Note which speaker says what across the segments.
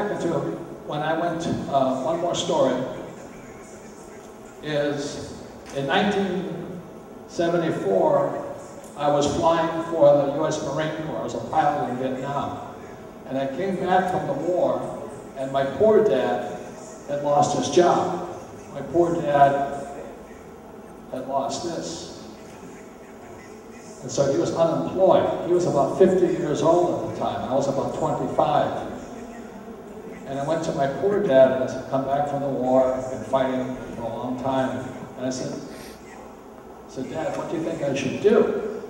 Speaker 1: To when I went, one more story, is in 1974, I was flying for the U.S. Marine Corps. I was a pilot in Vietnam. And I came back from the war, and my poor dad had lost his job. My poor dad had lost this. And so he was unemployed. He was about 50 years old at the time. I was about 25. And I went to my poor dad, and I said, come back from the war, I've been fighting for a long time. And I said, Dad, what do you think I should do?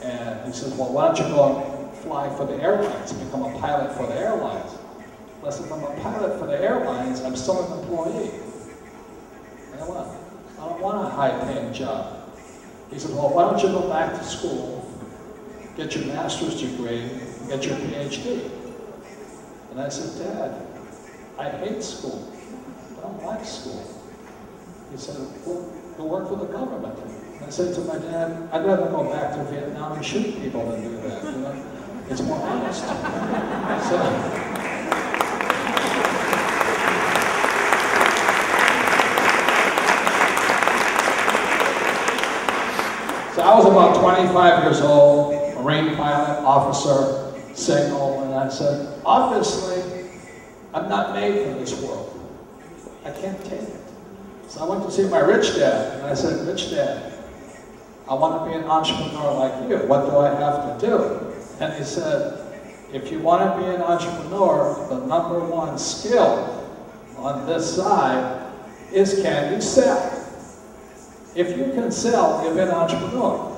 Speaker 1: And he said, well, why don't you go and fly for the airlines, become a pilot for the airlines? I said, if I'm a pilot for the airlines, I'm still an employee. I don't want a high-paying job. He said, well, why don't you go back to school, get your master's degree, get your PhD? And I said, Dad, I hate school. I don't like school. He said, well, go work for the government. And I said to my dad, I'd rather go back to Vietnam and shoot people than do that. You know? It's more honest. So I was about 25 years old, Marine pilot, officer, signal, and I said, obviously, I'm not made for this world. I can't take it. So I went to see my rich dad, and I said, Rich Dad, I want to be an entrepreneur like you. What do I have to do? And he said, if you want to be an entrepreneur, the number one skill on this side is, can you sell? If you can sell, you've been an entrepreneur.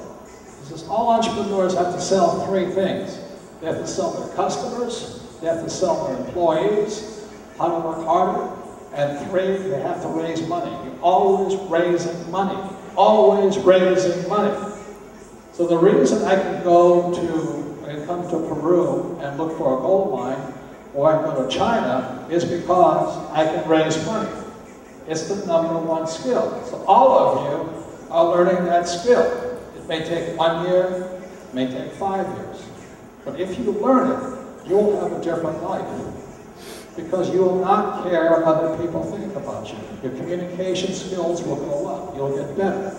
Speaker 1: He says, all entrepreneurs have to sell three things. They have to sell their customers, they have to sell their employees, how to work harder, and three, they have to raise money. You're always raising money, always raising money. So the reason I can go to, I can come to Peru and look for a gold mine, or I go to China, is because I can raise money. It's the number one skill. So all of you are learning that skill. It may take 1 year, it may take 5 years. But if you learn it, you will have a different life. Because you will not care what other people think about you. Your communication skills will go up. You'll get better.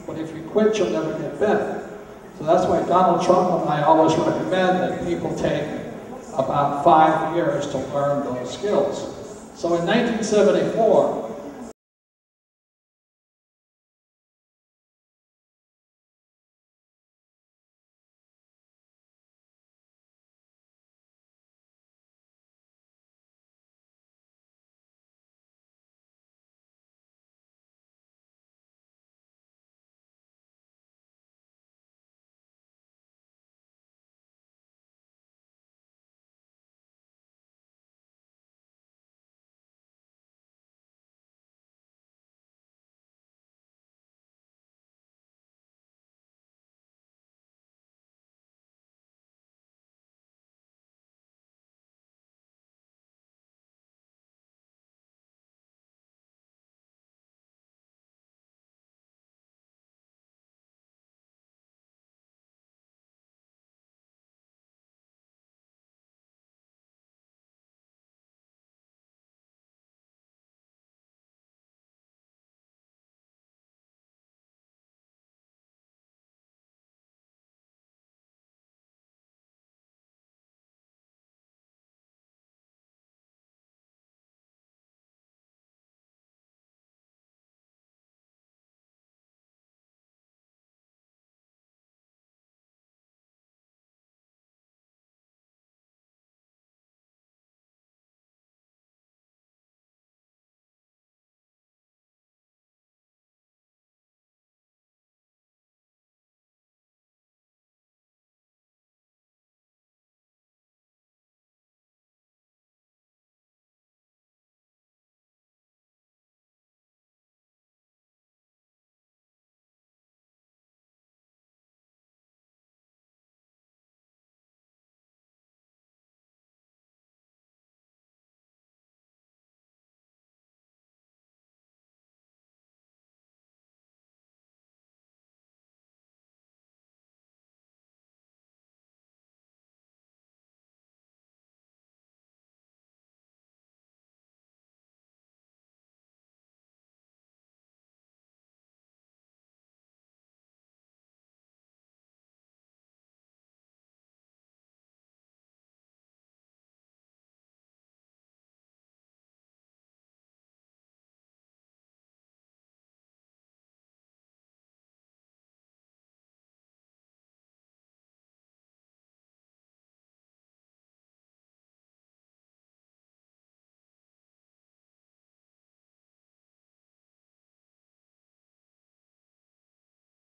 Speaker 1: But if you quit, you'll never get better. So that's why Donald Trump and I always recommend that people take about 5 years to learn those skills. So in 1974,